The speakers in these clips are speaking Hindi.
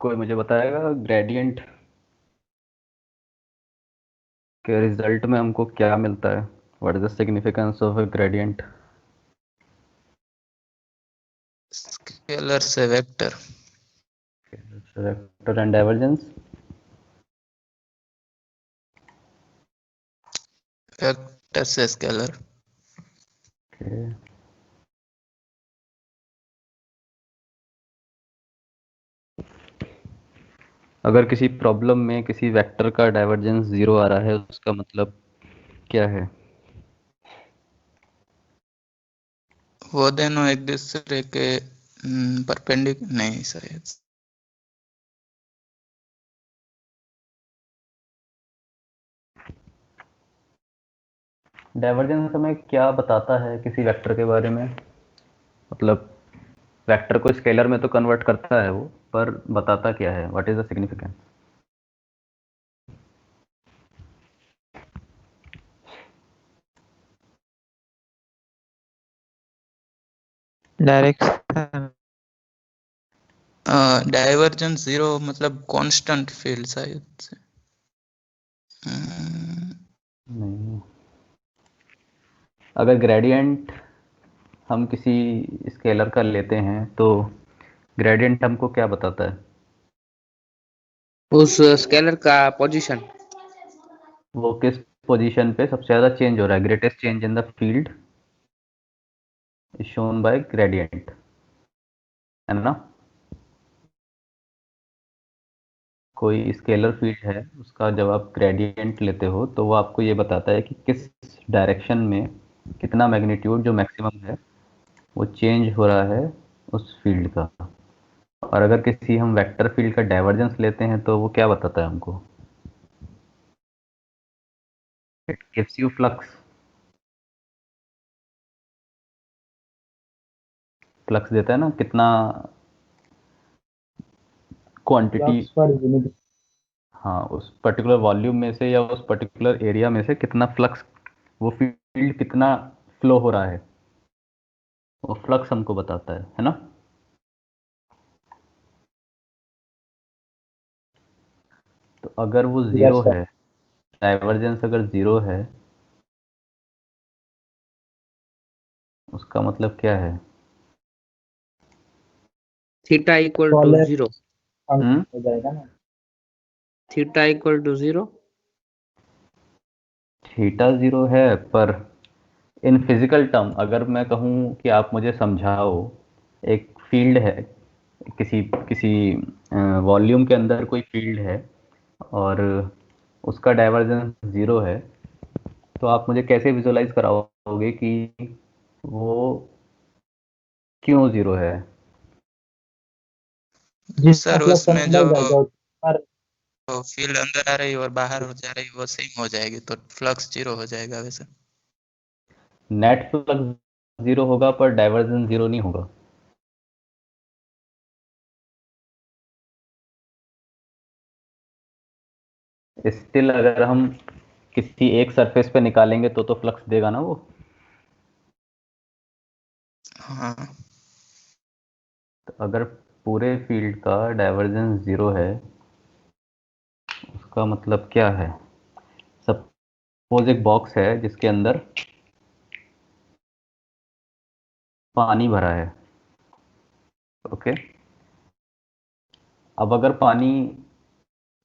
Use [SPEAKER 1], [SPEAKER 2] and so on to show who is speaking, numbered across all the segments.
[SPEAKER 1] कोई मुझे बताएगा ग्रेडियंट के रिजल्ट में हमको क्या मिलता है? What is the significance of a gradient?
[SPEAKER 2] Scalar से vector.
[SPEAKER 1] Vector and divergence.
[SPEAKER 2] Vector से स्केलर।
[SPEAKER 1] अगर किसी प्रॉब्लम में किसी वेक्टर का डाइवर्जेंस जीरो आ रहा है उसका मतलब क्या है?
[SPEAKER 2] वो दोनों एक दूसरे के परपेंडिकुलर नहीं शायद।
[SPEAKER 1] डाइवर्जेंस हमें क्या बताता है किसी वेक्टर के बारे में? मतलब वेक्टर को स्केलर में तो कन्वर्ट करता है वो, पर बताता क्या है? What is the significance?
[SPEAKER 3] Direction.
[SPEAKER 2] Divergence zero मतलब कांस्टेंट फील्ड शायद से।
[SPEAKER 1] नहीं, अगर ग्रेडियंट हम किसी स्केलर का लेते हैं तो ग्रेडियंट हमको क्या बताता है?
[SPEAKER 3] उस स्केलर का पोजीशन।
[SPEAKER 1] वो किस पोजीशन पे सबसे ज़्यादा चेंज हो रहा है? Greatest change in the field is shown by gradient, है ना? कोई स्केलर फील्ड है, उसका जब आप ग्रेडियंट लेते हो तो वो आपको ये बताता है कि किस डायरेक्शन में कितना मैग्नीट्यूड जो मैक्सिमम है वो चेंज हो रहा है उस फील्ड का। और अगर किसी हम वेक्टर फील्ड का डाइवर्जेंस लेते हैं तो वो क्या बताता है हमको? It gives you flux. Flux देता है ना, कितना क्वांटिटी।
[SPEAKER 4] Flux per unit.
[SPEAKER 1] हाँ, उस पर्टिकुलर वॉल्यूम में से या उस पर्टिकुलर एरिया में से कितना फ्लक्स, वो फील्ड कितना फ्लो हो रहा है, वो फ्लक्स हमको बताता है ना? तो अगर वो
[SPEAKER 4] यस
[SPEAKER 1] ज़ीरो
[SPEAKER 4] सर।
[SPEAKER 1] है, डाइवर्जेंस अगर ज़ीरो है, उसका मतलब क्या है?
[SPEAKER 3] Theta equal to
[SPEAKER 4] tolerance
[SPEAKER 3] zero.
[SPEAKER 1] Hmm?
[SPEAKER 4] हो जाएगा ना।
[SPEAKER 3] Theta equal to zero.
[SPEAKER 1] Theta zero है, पर इन फिजिकल टर्म अगर मैं कहूँ कि आप मुझे समझाओ, एक फील्ड है, किसी किसी वॉल्यूम के अंदर कोई फील्ड है और उसका डाइवर्जेंस ज़ीरो है, तो आप मुझे कैसे विजुलाइज कराओगे कि वो क्यों ज़ीरो है?
[SPEAKER 4] जिसका
[SPEAKER 2] सर
[SPEAKER 4] फ्लक्स
[SPEAKER 2] उसमें जो
[SPEAKER 4] अंदर जाएगा पर
[SPEAKER 2] फील्ड अंदर आ रही है और बाहर हो जा रही है वो सेम हो जाएगी तो फ्लक्स जीरो हो जाएगा वैसे।
[SPEAKER 1] नेट फ्लक्स ज़ीरो होगा पर डाइवर्जेंस ज़ीरो नहीं होगा। स्टिल अगर हम किसी एक सरफेस पे निकालेंगे तो फ्लक्स देगा ना वो।
[SPEAKER 2] हाँ
[SPEAKER 1] तो अगर पूरे फील्ड का डाइवर्जेंस ज़ीरो है, उसका मतलब क्या है? सपोज एक बॉक्स है जिसके अंदर पानी भरा है, ओके। अब अगर पानी,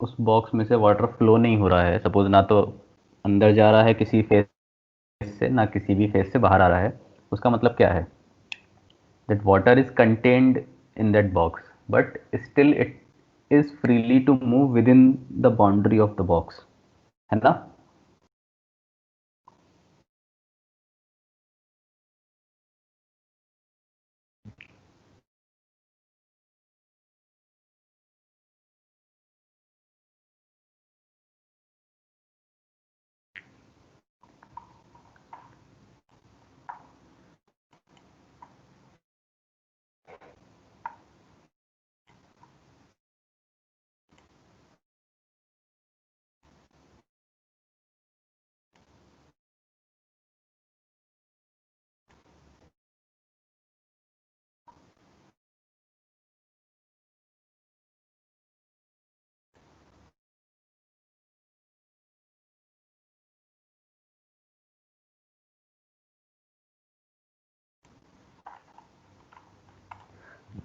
[SPEAKER 1] उस बॉक्स में से वाटर फ्लो नहीं हो रहा है, सपोज ना तो अंदर जा रहा है किसी फेस से, ना किसी भी फेस से बाहर आ रहा है, उसका मतलब क्या है? That water is contained in that box, but still it is freely to move within the boundary of the box, है ना?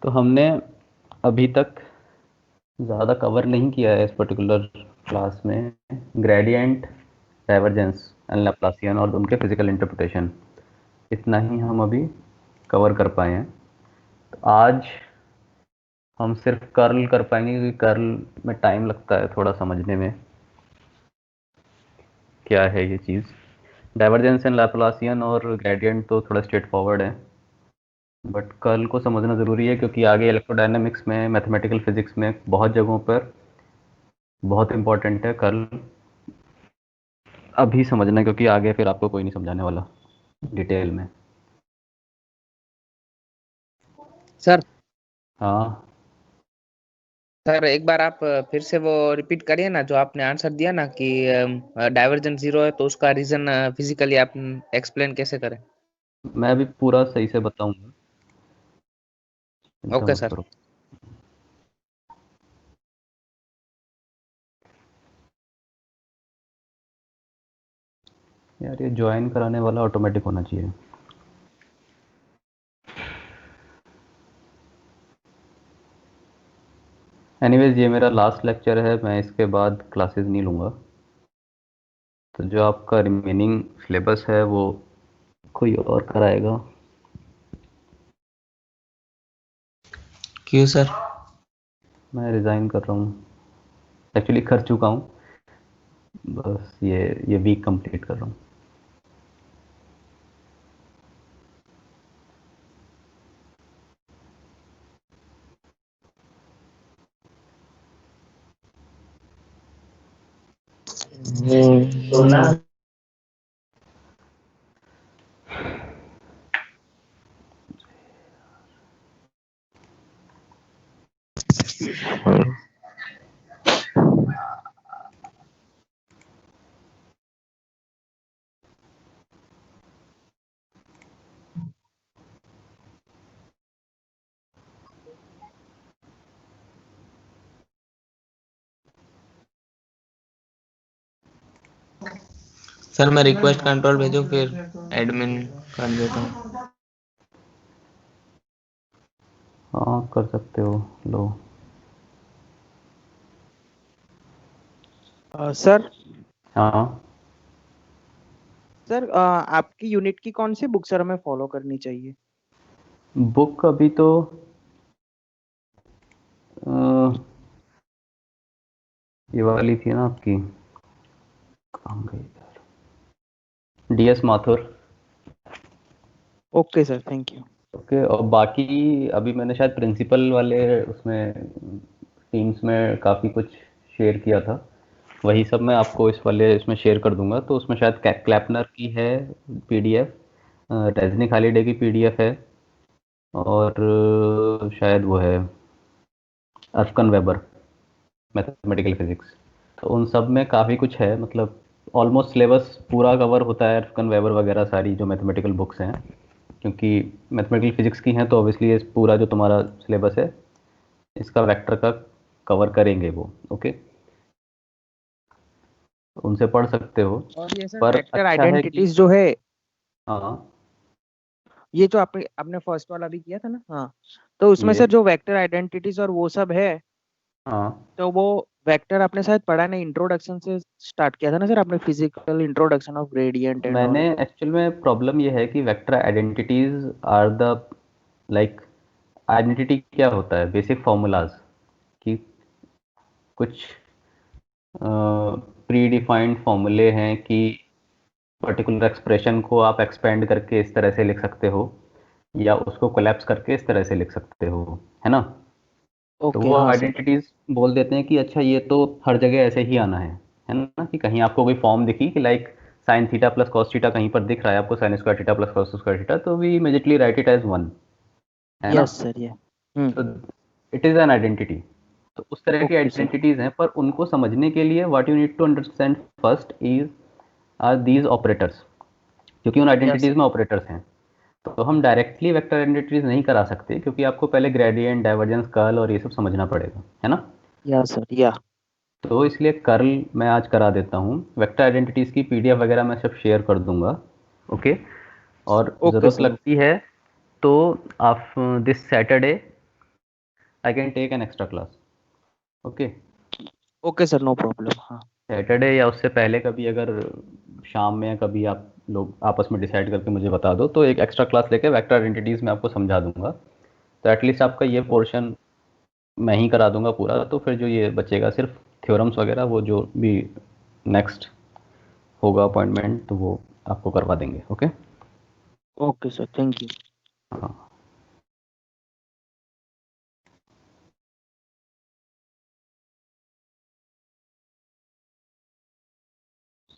[SPEAKER 1] तो हमने अभी तक ज़्यादा कवर नहीं किया है इस पर्टिकुलर क्लास में ग्रेडियंट, डाइवर्जेंस एंड लैप्लासियन और उनके फिजिकल इंटरप्रिटेशन, इतना ही हम अभी कवर कर पाए हैं। तो आज हम सिर्फ कर्ल कर पाएंगे क्योंकि कर्ल में टाइम लगता है थोड़ा समझने में क्या है ये चीज़। डाइवर्जेंस एंड लैप्लासियन और ग्रेडियंट तो थोड़ा स्ट्रेट फॉरवर्ड है, बट कर्ल को समझना ज़रूरी है क्योंकि आगे इलेक्ट्रोडायनेमिक्स में, मैथमेटिकल फिजिक्स में बहुत जगहों पर बहुत इंपॉर्टेंट है कर्ल अभी समझना, क्योंकि आगे फिर आपको कोई नहीं समझाने वाला डिटेल में।
[SPEAKER 3] सर
[SPEAKER 1] हाँ
[SPEAKER 3] सर एक बार आप फिर से वो रिपीट करिए ना, जो आपने आंसर दिया ना कि डाइवर्जेंस 0 है, तो उसका रीजन फिजिकली आप एक्सप्लेन कैसे करें।
[SPEAKER 1] मैं अभी पूरा सही से बताऊंगा, चिंता
[SPEAKER 3] ओके
[SPEAKER 1] मत
[SPEAKER 3] सर।
[SPEAKER 1] करो। यार ये ज्वाइन कराने वाला ऑटोमेटिक होना चाहिए। एनीवेज ये मेरा लास्ट लेक्चर है, मैं इसके बाद क्लासेस नहीं लूँगा। तो जो आपका रिमेनिंग सिलेबस है वो कोई और कराएगा।
[SPEAKER 2] क्यों सर?
[SPEAKER 1] मैं रिज़ाइन कर रहा हूँ, एक्चुअली कर चुका हूँ, बस ये वीक कंप्लीट कर रहा हूँ।
[SPEAKER 2] सर मैं रिक्वेस्ट कंट्रोल भेजूं फिर एडमिन कर देता हूँ।
[SPEAKER 1] हाँ कर सकते हो, लो।
[SPEAKER 4] सर
[SPEAKER 1] हाँ
[SPEAKER 4] सर आपकी यूनिट की कौन सी बुक सर हमें फॉलो करनी चाहिए?
[SPEAKER 1] बुक अभी तो ये वाली थी ना आपकी, कहाँ गई यार, DS Mathur.
[SPEAKER 4] Okay sir, thank you.
[SPEAKER 1] Okay, और बाकी अभी मैंने शायद प्रिंसिपल वाले उसमें टीम्स में काफ़ी कुछ शेयर किया था, वही सब मैं आपको इस वाले इसमें शेयर कर दूंगा। तो उसमें शायद क्लैपनर की है PDF, रेजनिक हॉलीडे की PDF है, और शायद वो है अर्फकन वेबर मैथमेटिकल फिजिक्स। तो उन सब में काफ़ी कुछ है, मतलब ऑलमोस्ट सिलेबस पूरा कवर होता है अर्फकन वेबर वगैरह सारी जो मैथमेटिकल बुक्स हैं, क्योंकि मैथमेटिकल फिजिक्स की हैं तो ऑब्वियसली ये पूरा जो तुम्हारा सिलेबस है इसका वेक्टर का कवर करेंगे वो। ओके, उनसे पढ़ सकते हो।
[SPEAKER 4] और ये सर
[SPEAKER 1] पर
[SPEAKER 4] वेक्टर
[SPEAKER 1] अच्छा है कि
[SPEAKER 4] आइडेंटिटीज जो है,
[SPEAKER 1] हाँ
[SPEAKER 4] ये जो आपने आपने फर्स्ट वाला भी किया था ना, हाँ, तो उसमें
[SPEAKER 1] ये
[SPEAKER 4] सर जो वेक्टर आइडेंटिटीज और वो सब है,
[SPEAKER 1] हाँ
[SPEAKER 4] तो वो वेक्टर आपने शायद पढ़ा नहीं, इंट्रोडक्शन से स्टार्ट किया था ना सर आपने, physical introduction of gradient and
[SPEAKER 1] मैंने
[SPEAKER 4] ऑल।
[SPEAKER 1] एक्चुअल में प्रॉब्लम ये है कि vector identities are the like, identity क्या होता है, बेसिक फॉर्मूलाज कि कुछ प्री डिफाइंड फॉर्मूले हैं कि पर्टिकुलर एक्सप्रेशन को आप एक्सपेंड करके इस तरह से लिख सकते हो या उसको कोलैप्स करके इस तरह से लिख सकते हो, है ना। तो
[SPEAKER 4] ओके,
[SPEAKER 1] वो
[SPEAKER 4] हाँ सर।
[SPEAKER 1] आइडेंटिटीज बोल देते हैं कि अच्छा ये तो हर जगह ऐसे ही आना है ना, कि कहीं आपको कोई फॉर्म दिखी कि like sine theta plus cos theta कहीं पर दिख रहा है आपको, sine square theta plus cos square theta, तो we immediately write it as one, है ना।
[SPEAKER 4] यस सर, ये
[SPEAKER 1] तो इट इज़ एन आइडेंटिटी। तो उस तरह की
[SPEAKER 4] ओके सर।
[SPEAKER 1] आइडेंटिटीज हैं, पर उनको समझने के लिए what you need to understand first is are these operators, क्योंकि उन
[SPEAKER 4] यस
[SPEAKER 1] आइडेंटिटीज
[SPEAKER 4] सर।
[SPEAKER 1] में ऑपरेटर्स हैं। तो हम डायरेक्टली वेक्टर आइडेंटिटीज नहीं करा सकते क्योंकि आपको पहले ग्रेडियंट, डाइवर्जेंस, कर्ल और ये सब समझना पड़ेगा, है ना।
[SPEAKER 4] यस सर, या
[SPEAKER 1] तो इसलिए कर्ल मैं आज करा देता हूँ, वेक्टर आइडेंटिटीज़ की PDF वगैरह मैं सब शेयर कर दूंगा। ओके, और
[SPEAKER 4] ओके
[SPEAKER 1] ज़रूरत
[SPEAKER 4] सर।
[SPEAKER 1] लगती है तो आप this Saturday I can take an extra class. Okay.
[SPEAKER 4] Okay sir, no problem. हाँ
[SPEAKER 1] सैटरडे या उससे पहले कभी अगर शाम में कभी आप लोग आपस में डिसाइड करके मुझे बता दो, तो एक एक्स्ट्रा क्लास लेके वेक्टर आइडेंटिटीज में आपको समझा दूंगा। तो एटलीस्ट आपका ये पोर्शन मैं ही करा दूंगा पूरा, तो फिर जो ये बचेगा सिर्फ थ्योरम्स वगैरह, वो जो भी नेक्स्ट होगा अपॉइंटमेंट तो वो आपको करवा देंगे। Okay
[SPEAKER 4] okay sir, thank you.
[SPEAKER 1] हाँ।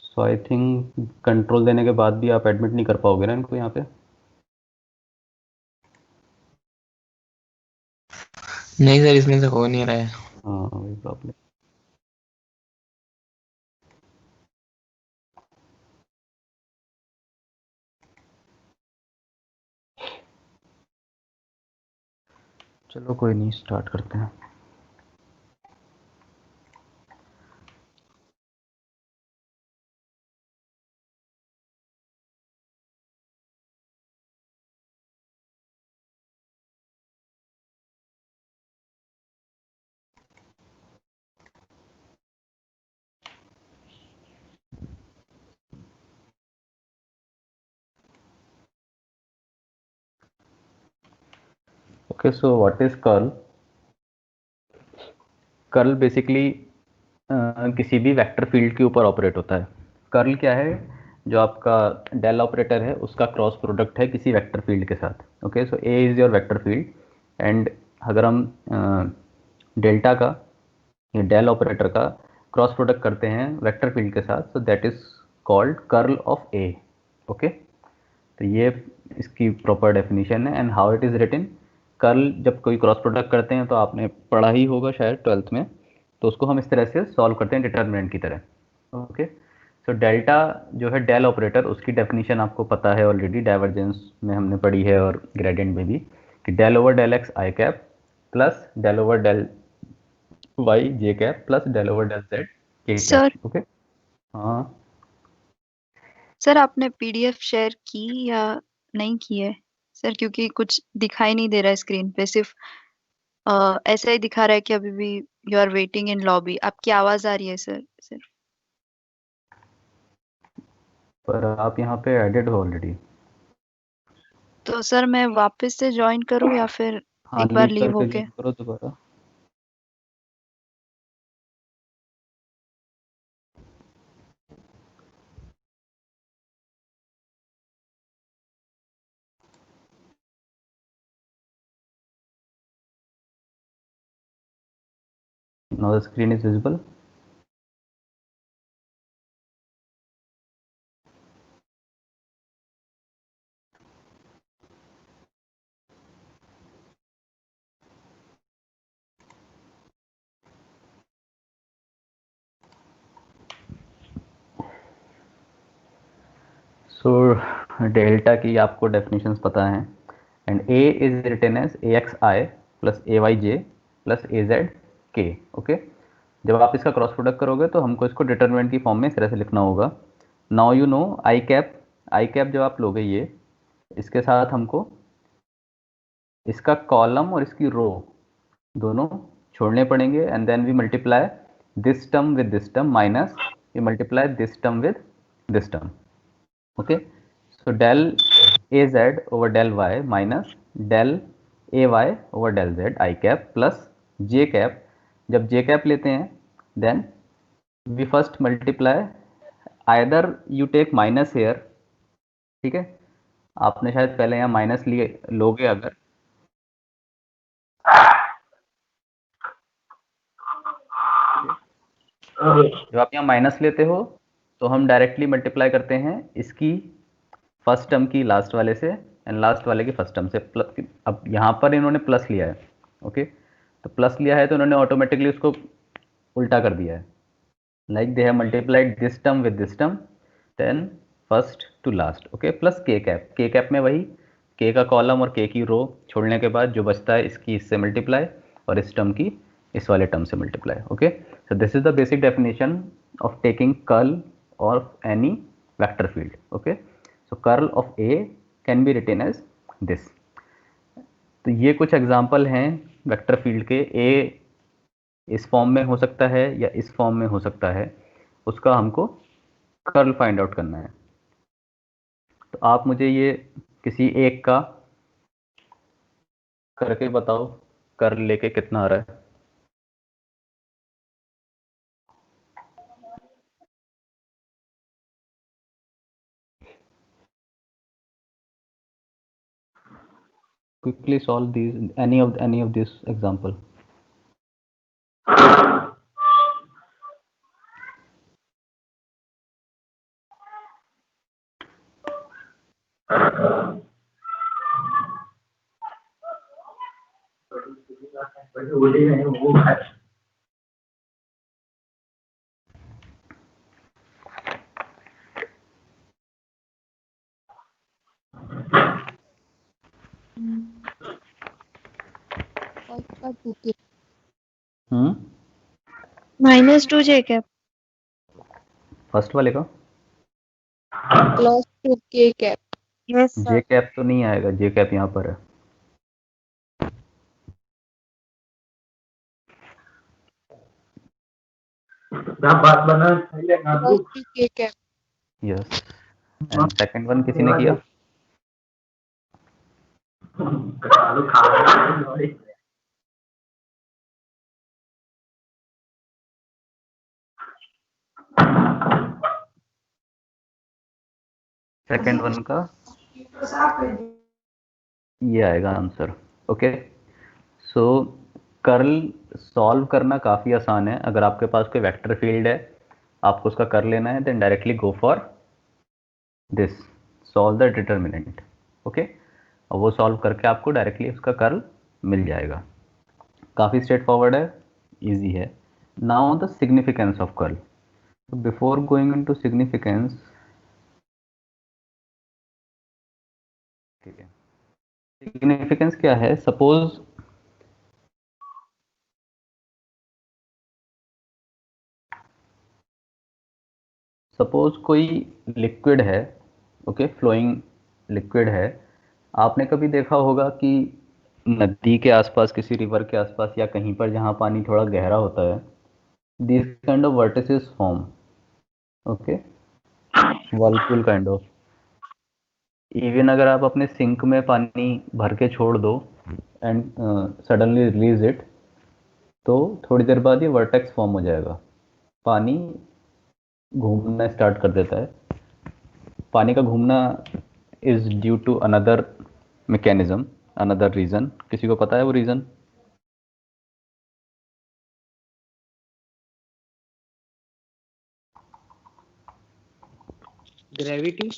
[SPEAKER 1] सो आई थिंक कंट्रोल देने के बाद भी आप एडमिट नहीं कर पाओगे ना इनको यहाँ पे।
[SPEAKER 2] नहीं सर, इसमें से हो नहीं रहा है।
[SPEAKER 1] हाँ वही प्रॉब्लम। चलो कोई नहीं, स्टार्ट करते हैं। Okay so what is curl? Curl basically किसी भी वेक्टर फील्ड के ऊपर ऑपरेट होता है। कर्ल क्या है? जो आपका डेल ऑपरेटर है उसका क्रॉस प्रोडक्ट है किसी वेक्टर फील्ड के साथ। Okay so A is your vector field, and अगर हम डेल्टा का या डेल ऑपरेटर का क्रॉस प्रोडक्ट करते हैं वेक्टर फील्ड के साथ, so that is called curl of A. Okay, तो ये इसकी प्रॉपर डेफिनेशन है। And how it is written, curl जब कोई क्रॉस प्रोडक्ट करते हैं तो आपने पढ़ा ही होगा शायद 12th में, तो उसको हम इस तरह से सॉल्व करते हैं डिटर्मिनेंट की तरह। ओके, सो डेल्टा जो है डेल ऑपरेटर, उसकी डेफिनेशन आपको पता है ऑलरेडी, डाइवर्जेंस में हमने पढ़ी है और ग्रेडियंट में भी, कि del over del x i cap plus del over del y j cap plus del over del z k
[SPEAKER 5] sir
[SPEAKER 1] cap. Okay हाँ
[SPEAKER 5] सर आपने पीडीएफ शेयर की या नहीं की है सर? क्योंकि कुछ दिखाई नहीं दे रहा है स्क्रीन पे, सिर्फ ऐसा ही दिखा रहा है कि अभी भी you are waiting in lobby. आपकी आवाज आ रही है सर सिर्फ।
[SPEAKER 1] पर आप यहाँ पे एडेड हो ऑलरेडी।
[SPEAKER 5] तो सर मैं वापस से ज्वाइन करूँ या फिर
[SPEAKER 1] हाँ
[SPEAKER 5] एक बार
[SPEAKER 1] लीव
[SPEAKER 5] लीव
[SPEAKER 1] करके
[SPEAKER 5] होके?
[SPEAKER 1] ज्वाइन करो दोबारा। Now the screen is visible. So delta की आपको डेफिनेशंस पता हैं, and A is written as A x i plus A y j plus A z k. Okay, जब आप इसका क्रॉस प्रोडक्ट करोगे तो हमको इसको डिटर्मिनेंट की फॉर्म में इस तरह से लिखना होगा। Now you know I cap जब आप लोगे ये, इसके साथ हमको इसका कॉलम और इसकी रो दोनों छोड़ने पड़ेंगे, and then we multiply this term with this term minus we multiply this term with this term. Okay, so del A z over del y minus del A y over del z i cap plus j cap. जब जे कैप लेते हैं then we first multiply, either you take minus here, ठीक है, आपने शायद पहले यहाँ माइनस लिए लोगे अगर, जब आप यहाँ माइनस लेते हो तो हम डायरेक्टली मल्टीप्लाई करते हैं इसकी फर्स्ट टर्म की लास्ट वाले से एंड लास्ट वाले की फर्स्ट टर्म से। प्लस, अब यहाँ पर इन्होंने प्लस लिया है। ओके, तो प्लस लिया है तो इन्होंने ऑटोमेटिकली उसको उल्टा कर दिया है, like they have multiplied this term with this term then first to last. Okay, plus k cap में वही के का कॉलम और के की रो छोड़ने के बाद जो बचता है इसकी इससे मल्टीप्लाई और इस टर्म की इस वाले टर्म से multiply. Okay, so this is the basic definition of taking curl of any vector field. Okay, so curl of A can be written as this. तो ये कुछ एग्जाम्पल हैं वेक्टर फील्ड के ए इस फॉर्म में हो सकता है या इस फॉर्म में हो सकता है, उसका हमको कर्ल फाइंड आउट करना है। तो आप मुझे ये किसी एक का करके बताओ, कर्ल लेके कितना आ रहा है। Quickly solve these, any of this example.
[SPEAKER 5] -2 J cap
[SPEAKER 1] first वाले का
[SPEAKER 6] +2 k कैप।
[SPEAKER 5] यस
[SPEAKER 1] जे कैप तो नहीं आएगा, जे कैप यहाँ पर है।
[SPEAKER 6] +3 k cap.
[SPEAKER 1] Yes, and second one किसी ने किया? सेकंड वन का ये आएगा answer. Okay, so curl solve करना काफ़ी आसान है। अगर आपके पास कोई वेक्टर फील्ड है, आपको उसका कर्ल लेना है, then directly go for this, solve the determinant. Okay, और वो सॉल्व करके आपको डायरेक्टली उसका कर्ल मिल जाएगा। काफ़ी स्ट्रेट फॉरवर्ड है, इजी है। Now the significance of curl. Before going into significance, ठीक है, सिग्निफिकेंस क्या है? सपोज कोई लिक्विड है, ओके, फ्लोइंग लिक्विड है। आपने कभी देखा होगा कि नदी के आसपास, किसी रिवर के आसपास या कहीं पर जहाँ पानी थोड़ा गहरा होता है, this kind of vertices form, okay, Whirlpool kind of. Even अगर आप अपने सिंक में पानी भर के छोड़ दो एंड सडनली रिलीज इट, तो थोड़ी देर बाद ये वर्टेक्स फॉर्म हो जाएगा, पानी घूमना स्टार्ट कर देता है। पानी का घूमना is due to another mechanism, another reason. किसी को पता है वो रीजन?
[SPEAKER 3] ग्रेविटी?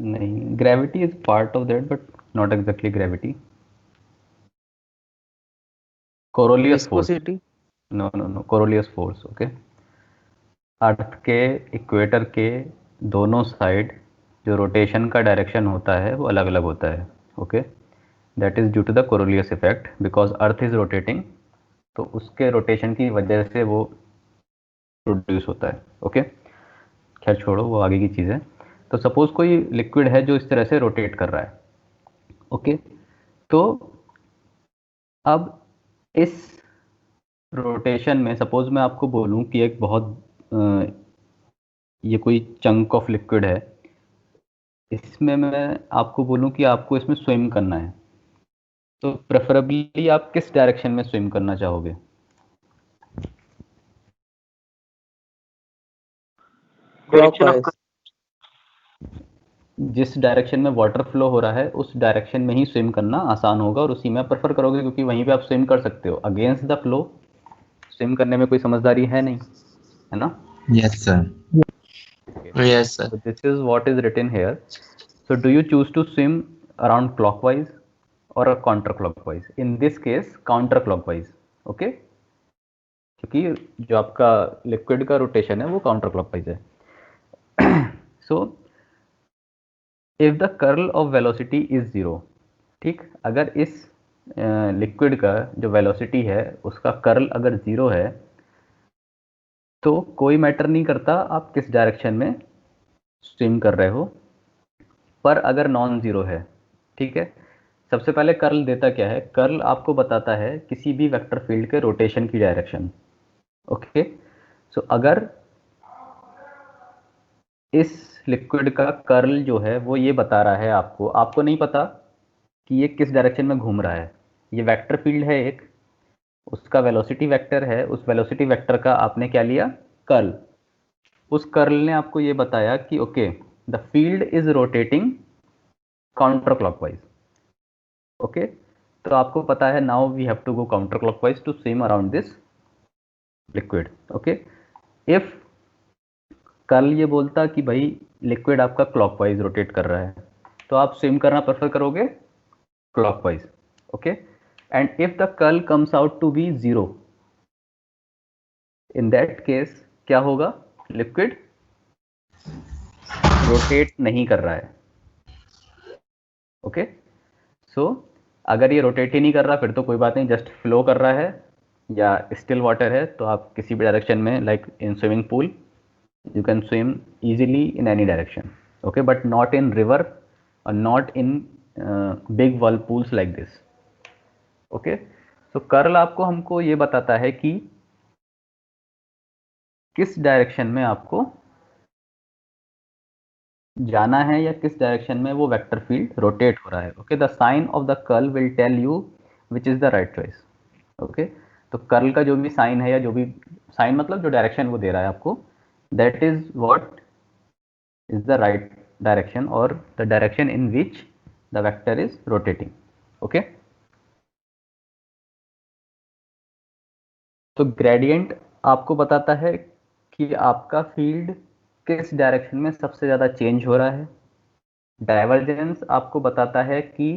[SPEAKER 1] नहीं, gravity is part of that but not exactly gravity. Coriolis force.
[SPEAKER 4] Viscosity?
[SPEAKER 1] No no no, Coriolis force. Okay, earth के इक्वेटर के दोनों साइड जो रोटेशन का डायरेक्शन होता है वो अलग अलग होता है। Okay, that is due to the Coriolis effect, because earth is rotating, तो उसके रोटेशन की वजह से वो प्रोड्यूस होता है। ओके, खैर छोड़ो, वो आगे की चीज़ है। तो सपोज कोई लिक्विड है जो इस तरह से रोटेट कर रहा है। ओके, तो अब इस रोटेशन में सपोज मैं आपको बोलूं कि एक बहुत ये कोई चंक ऑफ लिक्विड है, इसमें मैं आपको बोलूं कि आपको इसमें स्विम करना है, तो प्रेफरेबली आप किस डायरेक्शन में स्विम करना चाहोगे?
[SPEAKER 4] क्लॉकवाइज।
[SPEAKER 1] जिस डायरेक्शन में वाटर फ्लो हो रहा है उस डायरेक्शन में ही स्विम करना आसान होगा और उसी में आप प्रेफर करोगे, क्योंकि वहीं पे आप स्विम कर सकते हो। अगेंस्ट द फ्लो स्विम करने में कोई समझदारी है नहीं, है ना?
[SPEAKER 2] Yes, sir. Yes, sir.
[SPEAKER 1] So this is what is written here. So do you choose to swim around clockwise or counterclockwise? In this case counterclockwise, okay, क्योंकि जो आपका लिक्विड का रोटेशन है वो काउंटर क्लॉकवाइज है। So if the curl of velocity is 0, ठीक, अगर इस लिक्विड का जो वेलोसिटी है उसका कर्ल अगर 0 है, तो कोई मैटर नहीं करता आप किस डायरेक्शन में स्विम कर रहे हो। पर अगर नॉन ज़ीरो है, ठीक है, सबसे पहले कर्ल देता क्या है, कर्ल आपको बताता है किसी भी वेक्टर फील्ड के रोटेशन की डायरेक्शन। ओके, सो अगर इस लिक्विड का कर्ल जो है वो ये बता रहा है आपको, आपको नहीं पता कि ये किस डायरेक्शन में घूम रहा है, ये वेक्टर फील्ड है एक, उसका वेलोसिटी वेक्टर है, उस वेलोसिटी वेक्टर का आपने क्या लिया, कर्ल। उस कर्ल ने आपको ये बताया कि okay the field is rotating counter clockwise. Okay, तो आपको पता है now we have to go counter clockwise to swim around this liquid. Okay, if curl ये बोलता कि भाई लिक्विड आपका क्लॉकवाइज रोटेट कर रहा है, तो आप स्विम करना प्रेफर करोगे clockwise. Okay, and if the curl comes out to be 0, in that case क्या होगा, लिक्विड रोटेट नहीं कर रहा है। ओके, सो अगर ये रोटेट ही नहीं कर रहा फिर तो कोई बात नहीं, जस्ट फ्लो कर रहा है या स्टिल वाटर है, तो आप किसी भी डायरेक्शन में, like in swimming pool you can swim easily in any direction, okay, but not in river or not in big whirlpools like this. okay, so curl आपको हमको ये बताता है कि किस डायरेक्शन में आपको जाना है या किस डायरेक्शन में वो वेक्टर फील्ड रोटेट हो रहा है। Okay, the sign of the curl will tell you which is the right choice. Okay, तो कर्ल का जो भी साइन है या जो भी साइन मतलब जो डायरेक्शन वो दे रहा है आपको, that is what is the right direction or the direction in which the vector is rotating. okay, तो ग्रेडियंट आपको बताता है कि आपका फील्ड किस डायरेक्शन में सबसे ज़्यादा चेंज हो रहा है। डाइवर्जेंस आपको बताता है कि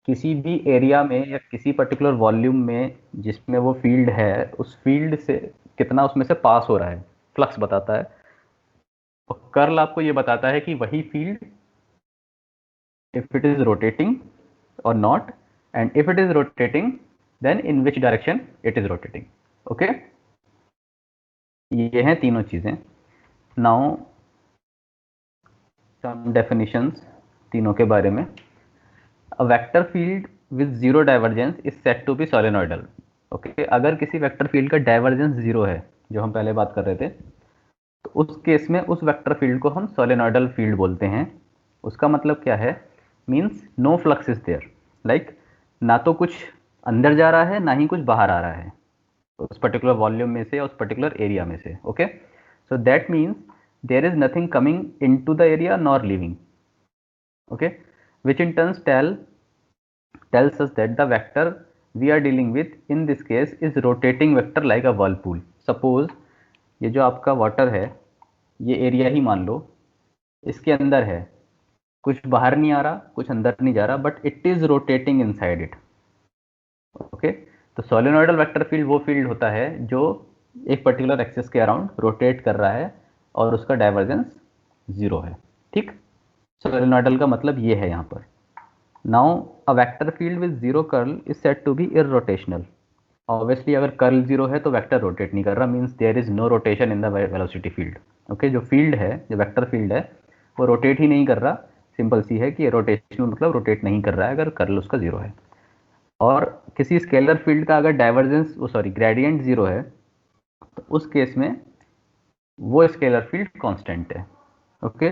[SPEAKER 1] किसी भी एरिया में या किसी पर्टिकुलर वॉल्यूम में जिसमें वो फील्ड है, उस फील्ड से कितना उसमें से पास हो रहा है, फ्लक्स बताता है। और कर्ल आपको ये बताता है कि वही field if it is rotating or not, and if it is rotating then in which direction it is rotating. okay, ये हैं तीनों चीजें। now some definitions तीनों के बारे में। a vector field with zero divergence is said to be solenoidal. okay, अगर किसी वेक्टर फील्ड का डाइवर्जेंस जीरो है, जो हम पहले बात कर रहे थे, तो उस केस में उस वेक्टर फील्ड को हम सोलेनॉइडल फील्ड बोलते हैं। उसका मतलब क्या है, means no flux is there, like ना तो कुछ अंदर जा रहा है ना ही कुछ बाहर आ रहा है उस पर्टिकुलर वॉल्यूम में से या उस पर्टिकुलर एरिया में से। Okay, so that means there is nothing coming into the area nor leaving. Okay, which in turns tells us that the vector we are dealing with in this case is rotating vector like a whirlpool. suppose ये जो आपका वाटर है, ये एरिया ही मान लो, इसके अंदर है, कुछ बाहर नहीं आ रहा कुछ अंदर नहीं जा रहा, but it is rotating inside it. Okay, तो सोलेनॉइडल वेक्टर फील्ड वो फील्ड होता है जो एक पर्टिकुलर एक्सिस के अराउंड रोटेट कर रहा है और उसका डाइवर्जेंस जीरो है। ठीक, सोलेनॉइडल का मतलब ये है यहाँ पर। Now a vector field with zero curl is said to be irrotational. Obviously अगर कर्ल जीरो है तो वेक्टर रोटेट नहीं कर रहा, means there is no rotation in the velocity field. Okay, जो फील्ड है, जो वेक्टर फील्ड है, वो रोटेट ही नहीं कर रहा। सिंपल सी है कि रोटेशनल मतलब रोटेट नहीं कर रहा है अगर कर्ल उसका जीरो है। और किसी स्केलर फील्ड का अगर डाइवर्जेंस ग्रेडियंट जीरो है, तो उस केस में वो स्केलर फील्ड कांस्टेंट है। ओके,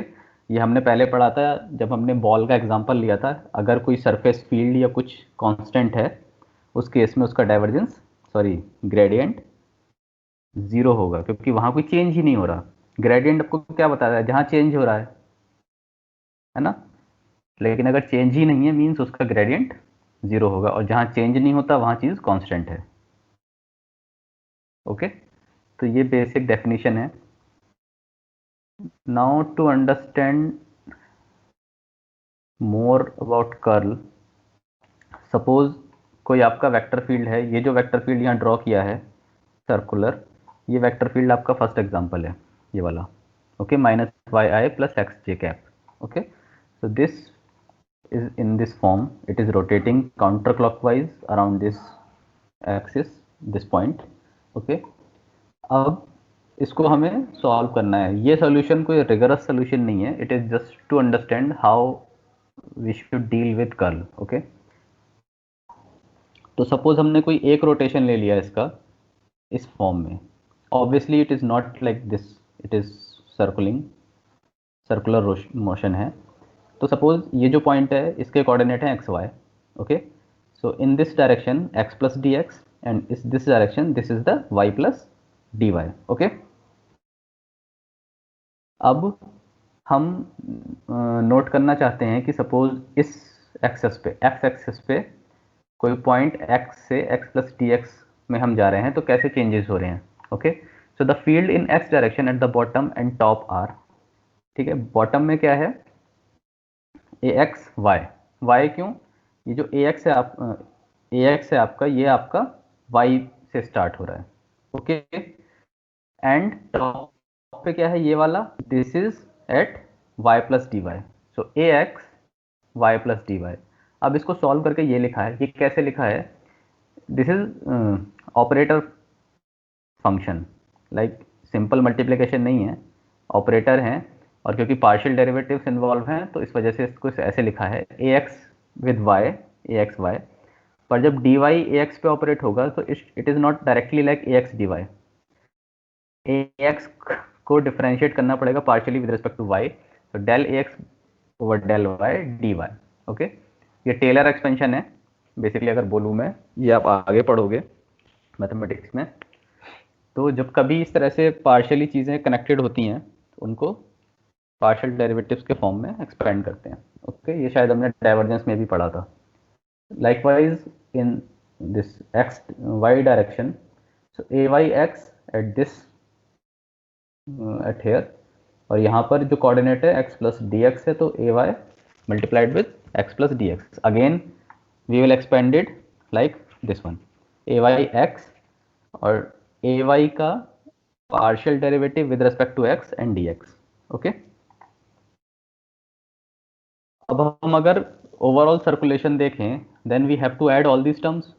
[SPEAKER 1] ये हमने पहले पढ़ा था जब हमने बॉल का एग्जांपल लिया था। अगर कोई सरफेस फील्ड या कुछ कांस्टेंट है, उस केस में उसका डाइवर्जेंस ग्रेडियंट जीरो होगा, क्योंकि वहां कोई चेंज ही नहीं हो रहा। ग्रेडियंट आपको क्या बताता है, जहां चेंज हो रहा है ना, लेकिन अगर चेंज ही नहीं है मीन्स उसका ग्रेडियंट जीरो होगा, और जहां चेंज नहीं होता वहां चीज कांस्टेंट है। ओके, तो ये बेसिक डेफिनेशन है। Now to understand more about curl, suppose कोई आपका वेक्टर फील्ड है, ये जो वेक्टर फील्ड यहाँ ड्रॉ किया है सर्कुलर, ये वेक्टर फील्ड आपका फर्स्ट एग्जांपल है, ये वाला। Okay, minus y i plus x j cap. Okay, so this is in this form, it is rotating counterclockwise around this axis, this point. okay, अब इसको हमें सॉल्व करना है। ये सॉल्यूशन कोई रिगरस सॉल्यूशन नहीं है, it is just to understand how we should deal with curl. Okay, तो सपोज हमने कोई एक रोटेशन ले लिया इसका इस फॉर्म में, obviously it is not like this, it is circular motion है। तो सपोज ये जो पॉइंट है इसके कोऑर्डिनेट है x y. Okay, so in this direction x plus d x and इस this direction this is the y plus d y. Okay, अब हम नोट करना चाहते हैं कि सपोज इस एक्सेस पे x एक्सेस पे कोई पॉइंट x से x प्लस डी एक्स में हम जा रहे हैं तो कैसे चेंजेस हो रहे हैं। Okay, so the field in x direction at the bottom and top are, ठीक है, बॉटम में क्या है ए एक्स वाई, वाई क्यों, ये जो ए एक्स है आपका ये आपका वाई से स्टार्ट हो रहा है। ओके, एंड टॉप पे क्या है ये वाला, this is at y plus d y, so A x y plus d y. अब इसको सॉल्व करके ये लिखा है, ये कैसे लिखा है, this is operator function, like simple multiplication नहीं है, ऑपरेटर हैं, और क्योंकि पार्शियल डेरिवेटिव्स इन्वॉल्व हैं तो इस वजह से इसको ऐसे लिखा है a x with y, a x y. पर जब डी वाई ए एक्स पे ऑपरेट होगा तो it is not directly like a x d y, a x को डिफरेंशिएट करना पड़ेगा partially with respect to y, तो del a x over del y d y. Okay, ये टेलर एक्सपेंशन है बेसिकली, अगर बोलूँ मैं, ये आप आगे पढ़ोगे मैथमेटिक्स में। तो जब कभी इस तरह से पार्शियली चीज़ें कनेक्टेड होती हैं तो उनको पार्शियल डेरिवेटिव्स के फॉर्म में एक्सपेंड करते हैं। ओके, ये शायद हमने डाइवर्जेंस में भी पढ़ा था। Likewise in this x y direction, so A y x at this at here, और यहाँ पर जो कोऑर्डिनेट है x प्लस डी एक्स है, तो a y multiplied with x plus d x, again we will expand it like this one, a y x और ए वाई का partial derivative with respect to x and d x. Okay, अब हम अगर ओवरऑल सर्कुलेशन देखें then we have to add all these terms.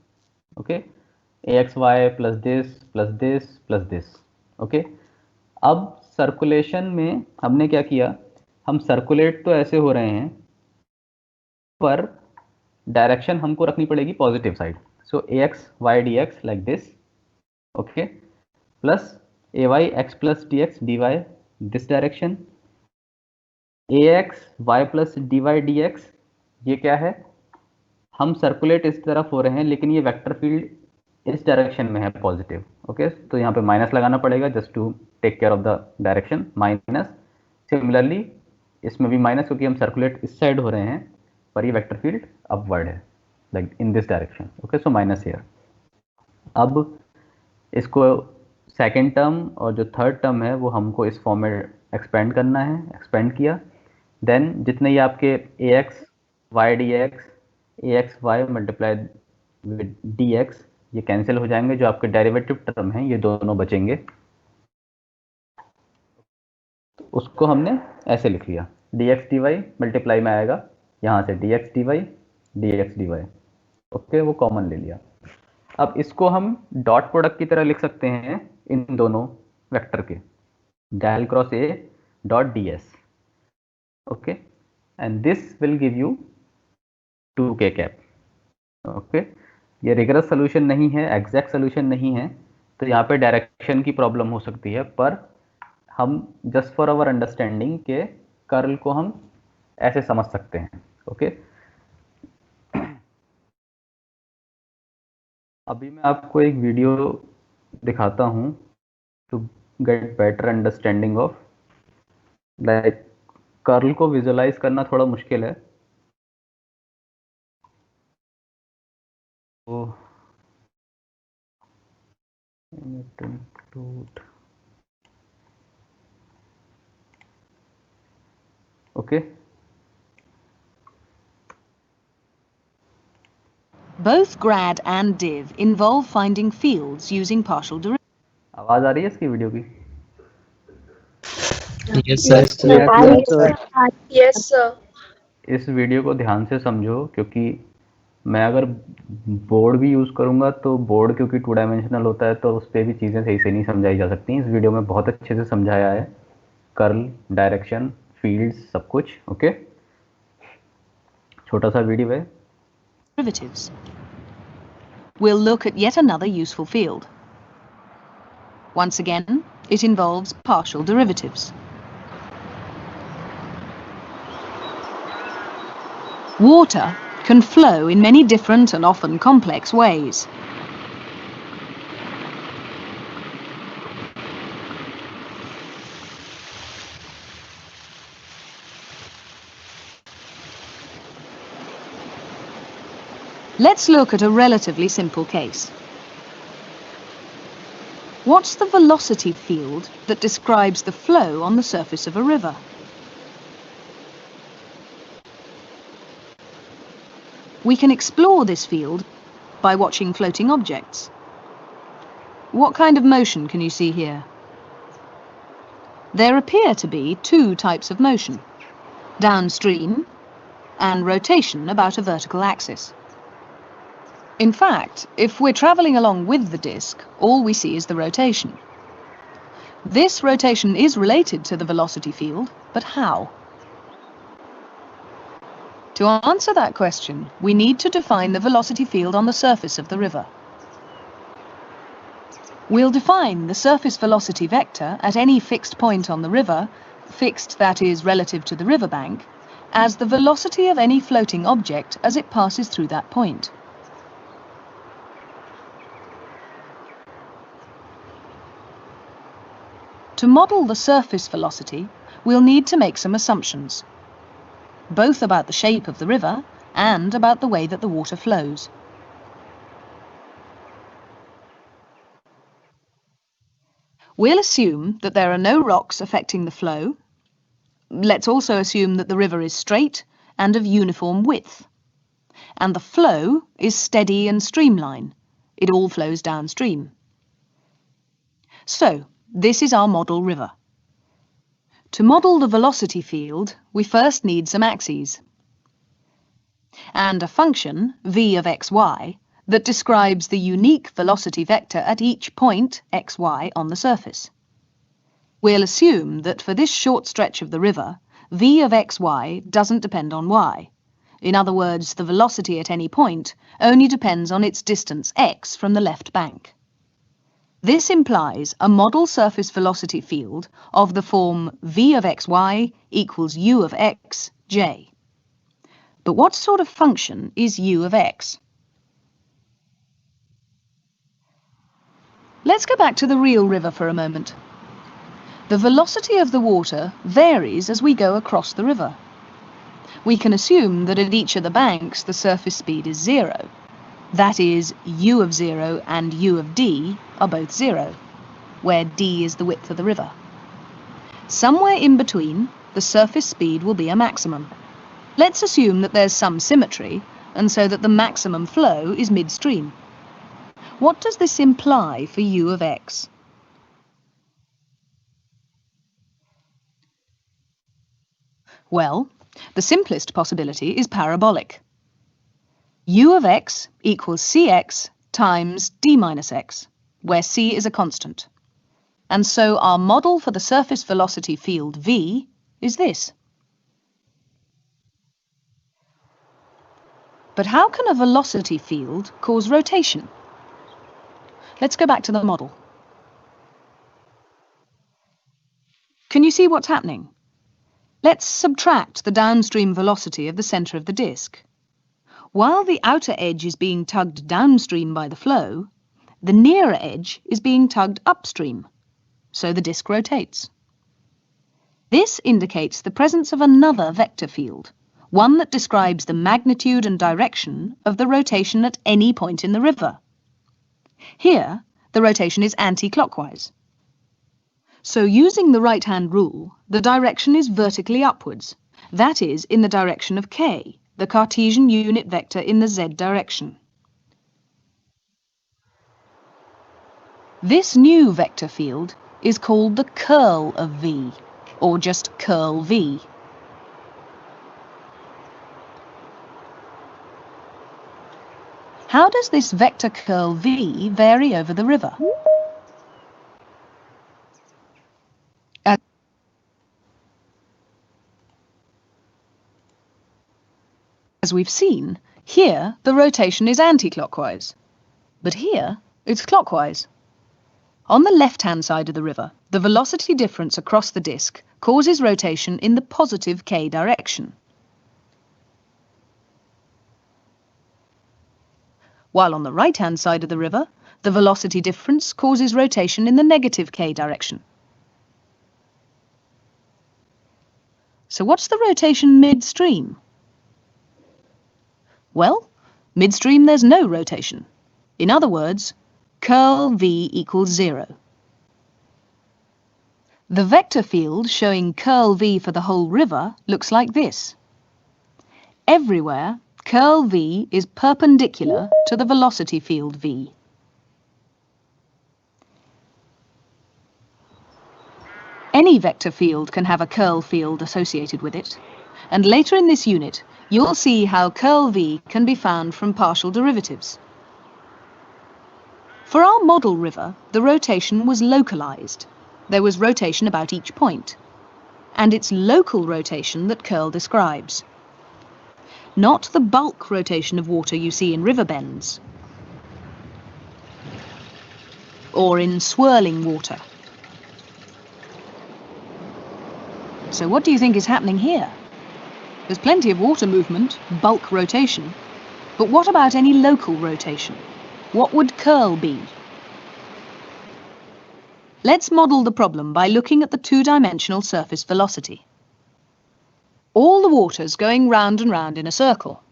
[SPEAKER 1] Okay, a x y plus this plus this plus this. Okay, अब सर्कुलेशन में हमने क्या किया, हम सर्कुलेट तो ऐसे हो रहे हैं पर डायरेक्शन हमको रखनी पड़ेगी positive side, so A x y d x like this. Okay, plus A y x plus d x d y this direction, A x y plus d y d x, ये क्या है, हम सर्कुलेट इस तरफ हो रहे हैं लेकिन ये वेक्टर फील्ड इस डायरेक्शन में है पॉजिटिव। ओके, तो यहाँ पे माइनस लगाना पड़ेगा just to take care of the direction, minus. Similarly इसमें भी माइनस क्योंकि हम सर्कुलेट इस साइड हो रहे हैं पर ये वेक्टर फील्ड अपवर्ड है like in this direction. Okay, so minus here. अब इसको सेकेंड टर्म और जो थर्ड टर्म है वो हमको इस फॉर्म में एक्सपेंड करना है, एक्सपेंड किया, देन जितने ये आपके a x y d x, a x y multiplied with d x, ये कैंसिल हो जाएंगे, जो आपके डेरिवेटिव टर्म हैं ये दोनों बचेंगे। तो उसको हमने ऐसे लिख लिया, d x d y multiply में आएगा यहाँ से d x d y d x d y. Okay, वो कॉमन ले लिया। अब इसको हम डॉट प्रोडक्ट की तरह लिख सकते हैं इन दोनों वेक्टर के, del cross A dot d s. Okay, and this will give you 2k cap. Okay, ये रिगरस सोल्यूशन नहीं है, एग्जैक्ट सोल्यूशन नहीं है, तो यहाँ पे डायरेक्शन की प्रॉब्लम हो सकती है, पर हम जस्ट फॉर आवर अंडरस्टैंडिंग के कर्ल को हम ऐसे समझ सकते हैं। ओके, अभी मैं आपको एक वीडियो दिखाता हूँ to get better understanding of, like curl को विजुअलाइज करना थोड़ा मुश्किल है, तो okay,
[SPEAKER 7] Both grad and div involve finding fields using partial derivatives.
[SPEAKER 1] आवाज आ रही है इसकी वीडियो की?
[SPEAKER 2] Yes sir.
[SPEAKER 6] Yes, sir.
[SPEAKER 1] इस वीडियो को ध्यान से समझो, क्योंकि मैं अगर बोर्ड भी यूज़ करूँगा तो बोर्ड क्योंकि 2 डायमेंशनल होता है तो उस पर भी चीज़ें सही से नहीं समझाई जा सकती। इस वीडियो में बहुत अच्छे से समझाया है, कर्ल, डायरेक्शन, फील्ड्स, सब कुछ। ओके, छोटा सा वीडियो है।
[SPEAKER 7] derivatives. We'll look at yet another useful field. Once again, it involves partial derivatives. Water can flow in many different and often complex ways. Let's look at a relatively simple case. What's the velocity field that describes the flow on the surface of a river? We can explore this field by watching floating objects. What kind of motion can you see here? There appear to be two types of motion: downstream and rotation about a vertical axis. In fact, if we're travelling along with the disk, all we see is the rotation. This rotation is related to the velocity field, but how? To answer that question, we need to define the velocity field on the surface of the river. We'll define the surface velocity vector at any fixed point on the river, fixed that is relative to the riverbank, as the velocity of any floating object as it passes through that point. To model the surface velocity, we'll need to make some assumptions, both about the shape of the river and about the way that the water flows. We'll assume that there are no rocks affecting the flow. Let's also assume that the river is straight and of uniform width, and the flow is steady and streamline. It all flows downstream. So, this is our model river. To model the velocity field, we first need some axes and a function, v of xy, that describes the unique velocity vector at each point, xy, on the surface. We'll assume that for this short stretch of the river, v of xy doesn't depend on y. In other words, the velocity at any point only depends on its distance x from the left bank. This implies a model surface velocity field of the form v of xy equals u of x, j. But what sort of function is u of x? Let's go back to the real river for a moment. The velocity of the water varies as we go across the river. We can assume that at each of the banks the surface speed is 0. That is, u of 0 and u of d are both 0, where d is the width of the river. Somewhere in between, the surface speed will be a maximum. Let's assume that there's some symmetry, and so that the maximum flow is midstream. What does this imply for u of x? Well, the simplest possibility is parabolic. U of x equals cx times d minus x, where c is a constant. And so our model for the surface velocity field v is this. But how can a velocity field cause rotation? Let's go back to the model. Can you see what's happening? Let's subtract the downstream velocity of the centre of the disk. While the outer edge is being tugged downstream by the flow, the nearer edge is being tugged upstream, so the disk rotates. This indicates the presence of another vector field, one that describes the magnitude and direction of the rotation at any point in the river. Here, the rotation is anti-clockwise. So using the right-hand rule, the direction is vertically upwards, that is, in the direction of k, the Cartesian unit vector in the z direction. This new vector field is called the curl of v, or just curl v. How does this vector curl v vary over the river? As As we've seen, here the rotation is anti-clockwise, but here it's clockwise. On the left-hand side of the river, the velocity difference across the disk causes rotation in the positive k direction, while on the right-hand side of the river, the velocity difference causes rotation in the negative k direction. So what's the rotation midstream? Well, midstream there's no rotation. In other words, curl V equals 0. The vector field showing curl V for the whole river looks like this. Everywhere, curl V is perpendicular to the velocity field V. Any vector field can have a curl field associated with it, and later in this unit, you'll see how curl V can be found from partial derivatives. For our model river, the rotation was localized. There was rotation about each point, and it's local rotation that curl describes, not the bulk rotation of water you see in river bends or in swirling water. So what do you think is happening here? There's plenty of water movement, bulk rotation, but what about any local rotation? What would curl be? Let's model the problem by looking at the two-dimensional surface velocity. All the water's going round and round in a circle,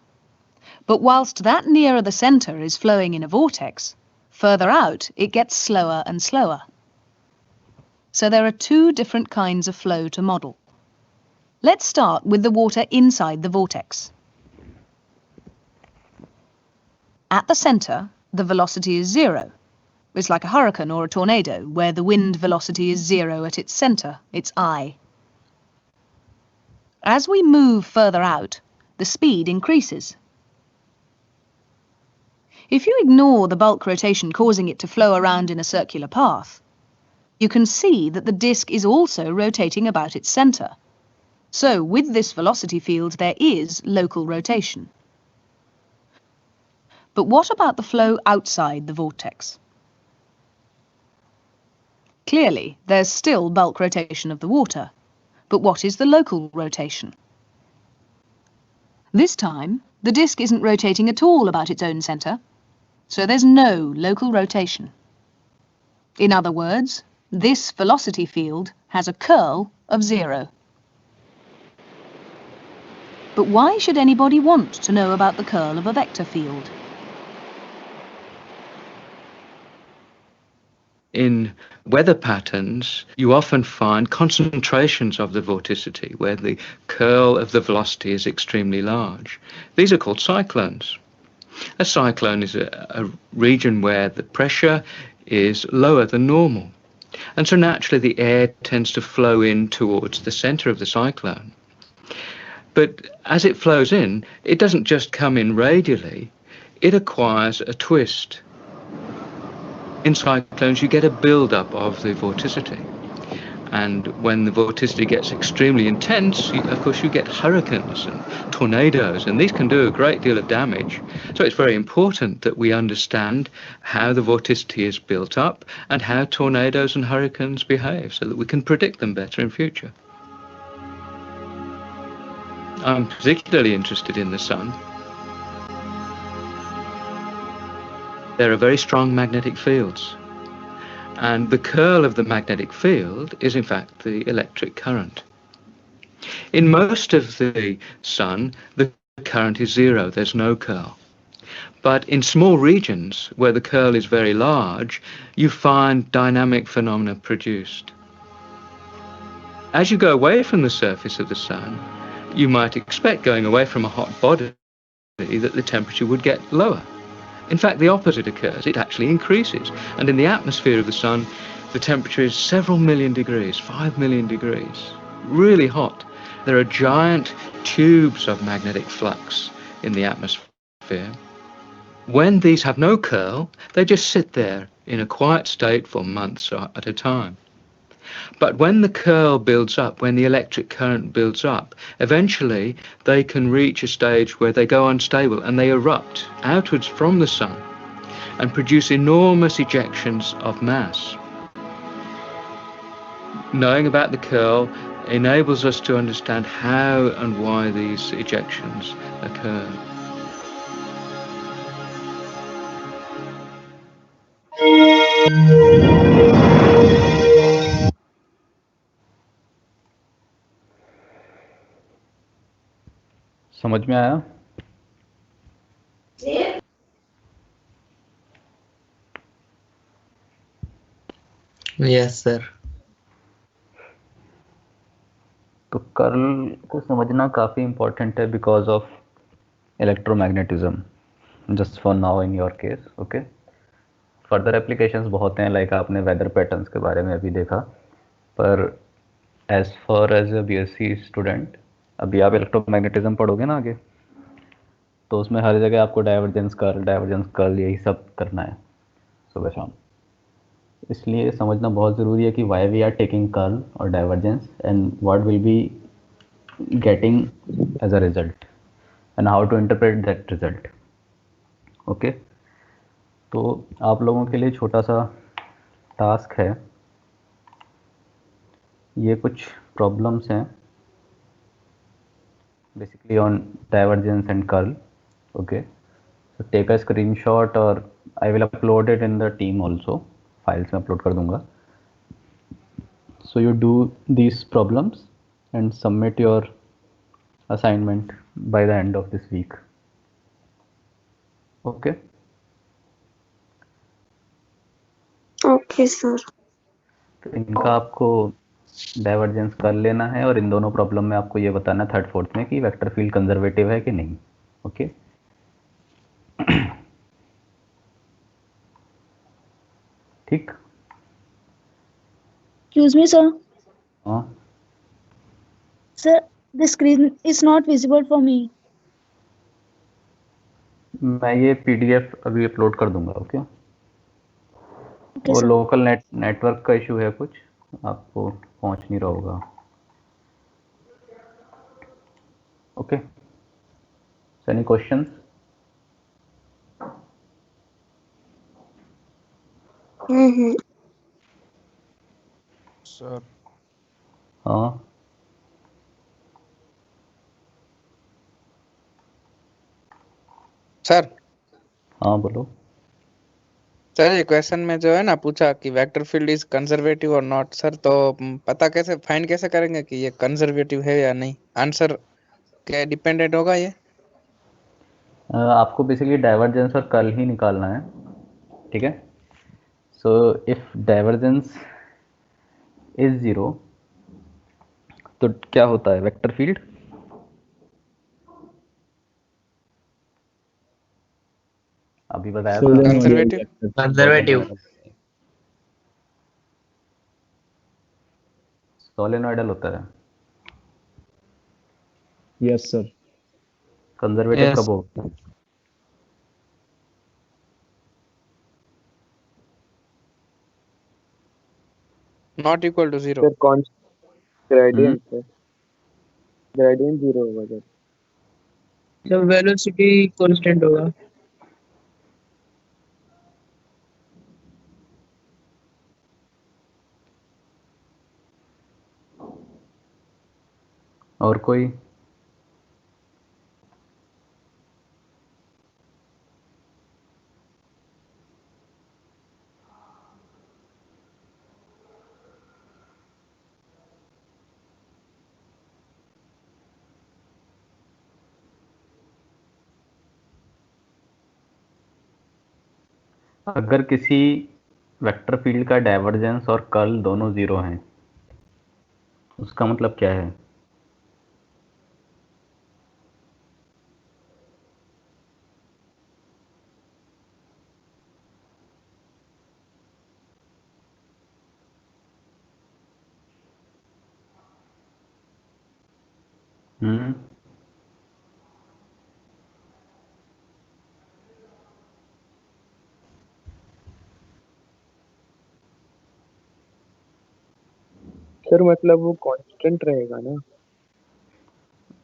[SPEAKER 7] but whilst that nearer the centre is flowing in a vortex, further out it gets slower and slower. So there are two different kinds of flow to model. Let's start with the water inside the vortex. At the centre, the velocity is 0. It's like a hurricane or a tornado, where the wind velocity is 0 at its centre, its I. As we move further out, the speed increases. If you ignore the bulk rotation causing it to flow around in a circular path, you can see that the disk is also rotating about its centre. So, with this velocity field, there is local rotation. But what about the flow outside the vortex? Clearly, there's still bulk rotation of the water, but what is the local rotation? This time, the disk isn't rotating at all about its own centre, so there's no local rotation. In other words, this velocity field has a curl of 0. But why should anybody want to know about the curl of a vector field?
[SPEAKER 8] In weather patterns, you often find concentrations of the vorticity where the curl of the velocity is extremely large. These are called cyclones. A cyclone is a region where the pressure is lower than normal. And so naturally the air tends to flow in towards the centre of the cyclone. But as it flows in, it doesn't just come in radially, it acquires a twist. In cyclones, you get a build-up of the vorticity. And when the vorticity gets extremely intense, of course, you get hurricanes and tornadoes, and these can do a great deal of damage. So it's very important that we understand how the vorticity is built up and how tornadoes and hurricanes behave so that we can predict them better in future. I'm particularly interested in the sun. There are very strong magnetic fields, and the curl of the magnetic field is in fact the electric current. In most of the sun, the current is 0, there's no curl. But in small regions where the curl is very large, you find dynamic phenomena produced. As you go away from the surface of the sun, you might expect, going away from a hot body, that the temperature would get lower. In fact, the opposite occurs. It actually increases. And in the atmosphere of the sun, the temperature is several million degrees, 5 million degrees, really hot. There are giant tubes of magnetic flux in the atmosphere. When these have no curl, they just sit there in a quiet state for months at a time. But when the curl builds up, when the electric current builds up, eventually they can reach a stage where they go unstable and they erupt outwards from the sun and produce enormous ejections of mass. Knowing about the curl enables us to understand how and why these ejections occur.
[SPEAKER 1] समझ में आया?
[SPEAKER 2] Yes sir.
[SPEAKER 1] तो कर्ल को समझना काफ़ी इम्पोर्टेंट है because of electromagnetism, just for now in your case. Okay, further applications बहुत हैं, लाइक आपने वेदर पैटर्न्स के बारे में अभी देखा, पर as far as a BSc student अभी आप इलेक्ट्रोमैग्नेटिज्म पढ़ोगे ना आगे, तो उसमें हर जगह आपको डाइवर्जेंस कर्ल यही सब करना है सुबह शाम। इसलिए समझना बहुत ज़रूरी है कि why we are taking curl और divergence and what will be getting as a result and how to interpret that result. Okay, तो आप लोगों के लिए छोटा सा टास्क है, ये कुछ प्रॉब्लम्स हैं basically on divergence and curl. Okay, so take a screenshot or I will upload it in the team also, files में upload कर दूंगा। So you do these problems and submit your assignment by the end of this week. Okay?
[SPEAKER 6] Okay sir.
[SPEAKER 1] तो इनका आपको डाइवर्जेंस कर लेना है और इन दोनों प्रॉब्लम में आपको ये बताना है थर्ड फोर्थ में कि वेक्टर फील्ड कंजर्वेटिव है कि नहीं। ओके, ठीक?
[SPEAKER 9] Excuse me, sir.
[SPEAKER 1] हाँ,
[SPEAKER 9] Sir, the screen is not visible for me.
[SPEAKER 1] मैं ये PDF अभी अपलोड कर दूंगा। ओके,
[SPEAKER 9] Okay,
[SPEAKER 1] वो
[SPEAKER 9] sir.
[SPEAKER 1] लोकल नेटवर्क का इशू है, कुछ आपको पहुंच नहीं रहा होगा। Okay, any questions?
[SPEAKER 4] सर
[SPEAKER 1] हाँ,
[SPEAKER 3] सर
[SPEAKER 1] हाँ बोलो।
[SPEAKER 3] सर ये क्वेश्चन में जो है ना पूछा कि वेक्टर फील्ड इज कंजर्वेटिव और नॉट, सर तो पता कैसे फाइंड कैसे करेंगे कि ये कंजर्वेटिव है या नहीं? आंसर क्या डिपेंडेंट होगा ये?
[SPEAKER 1] आपको बेसिकली डाइवर्जेंस और कर्ल ही निकालना है, ठीक है? So if divergence is zero तो क्या होता है वेक्टर फील्ड? अभी बताया था
[SPEAKER 3] कंजर्वेटिव।
[SPEAKER 2] कंजर्वेटिव।
[SPEAKER 1] सोलेनोइडल होता है।
[SPEAKER 10] Yes sir.
[SPEAKER 1] Conservative
[SPEAKER 2] Yes.
[SPEAKER 1] कब होगा?
[SPEAKER 3] Not equal to zero.
[SPEAKER 10] Sir कौन ग्रेडियंट सर, ग्रेडियंट जीरो होगा सर।
[SPEAKER 6] जब वेलोसिटी कांस्टेंट होगा।
[SPEAKER 1] और कोई? अगर किसी वेक्टर फील्ड का डाइवर्जेंस और कर्ल दोनों ज़ीरो हैं, उसका मतलब क्या है? हम्म,
[SPEAKER 10] सर मतलब वो कांस्टेंट रहेगा ना?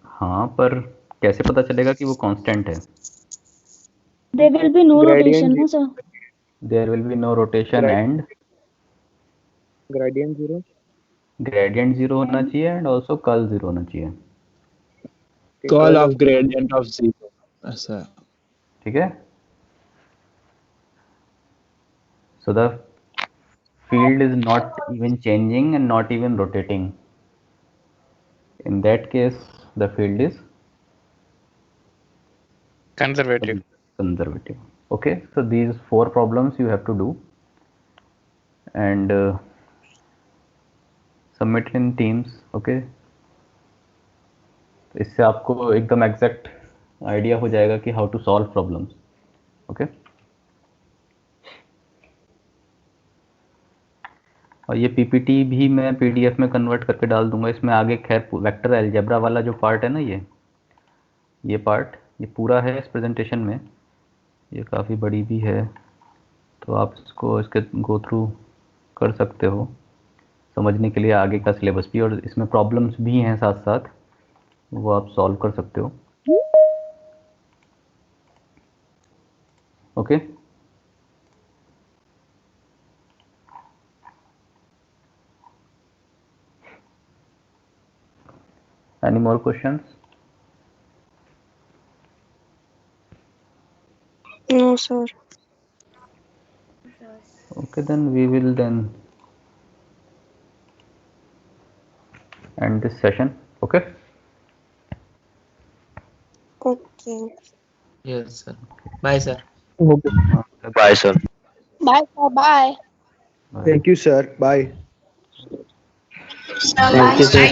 [SPEAKER 1] हाँ, पर कैसे पता चलेगा कि वो कांस्टेंट है?
[SPEAKER 9] There will be no rotation,
[SPEAKER 10] Gradient
[SPEAKER 9] no sir.
[SPEAKER 1] There will be no rotation and
[SPEAKER 10] gradient zero.
[SPEAKER 1] gradient 0 होना चाहिए and also curl 0 होना चाहिए।
[SPEAKER 11] Curl of gradient of 0 ऐसा।
[SPEAKER 1] ठीक है। So the field is not even changing and not even rotating. In that case, the field is
[SPEAKER 3] conservative.
[SPEAKER 1] Conservative. Okay, so these 4 problems you have to do and submit in Teams. Okay, तो इससे आपको एकदम एग्जैक्ट आइडिया हो जाएगा कि how to solve problems. Okay, और ये पीपीटी भी मैं पीडीएफ में कन्वर्ट करके डाल दूंगा। इसमें आगे खैर वेक्टर अलजेब्रा वाला जो पार्ट है ना, ये पार्ट ये पूरा है इस प्रेजेंटेशन में। ये काफ़ी बड़ी भी है, तो आप इसको इसके गो थ्रू कर सकते हो समझने के लिए आगे का सिलेबस भी, और इसमें प्रॉब्लम्स भी हैं साथ साथ, वो आप सॉल्व कर सकते हो। Okay, any more questions?
[SPEAKER 6] No, sir.
[SPEAKER 1] Okay, then we will then end this session. Okay.
[SPEAKER 6] Okay.
[SPEAKER 12] Yes, sir. Bye, sir.
[SPEAKER 10] Okay.
[SPEAKER 11] Bye sir।
[SPEAKER 6] Bye, sir. Bye.
[SPEAKER 10] Thank you, sir. Bye.
[SPEAKER 12] Thank you, sir.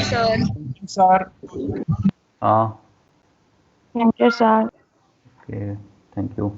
[SPEAKER 6] Sir.
[SPEAKER 1] हाँ,
[SPEAKER 9] Thank you, sir.
[SPEAKER 1] okay, thank you.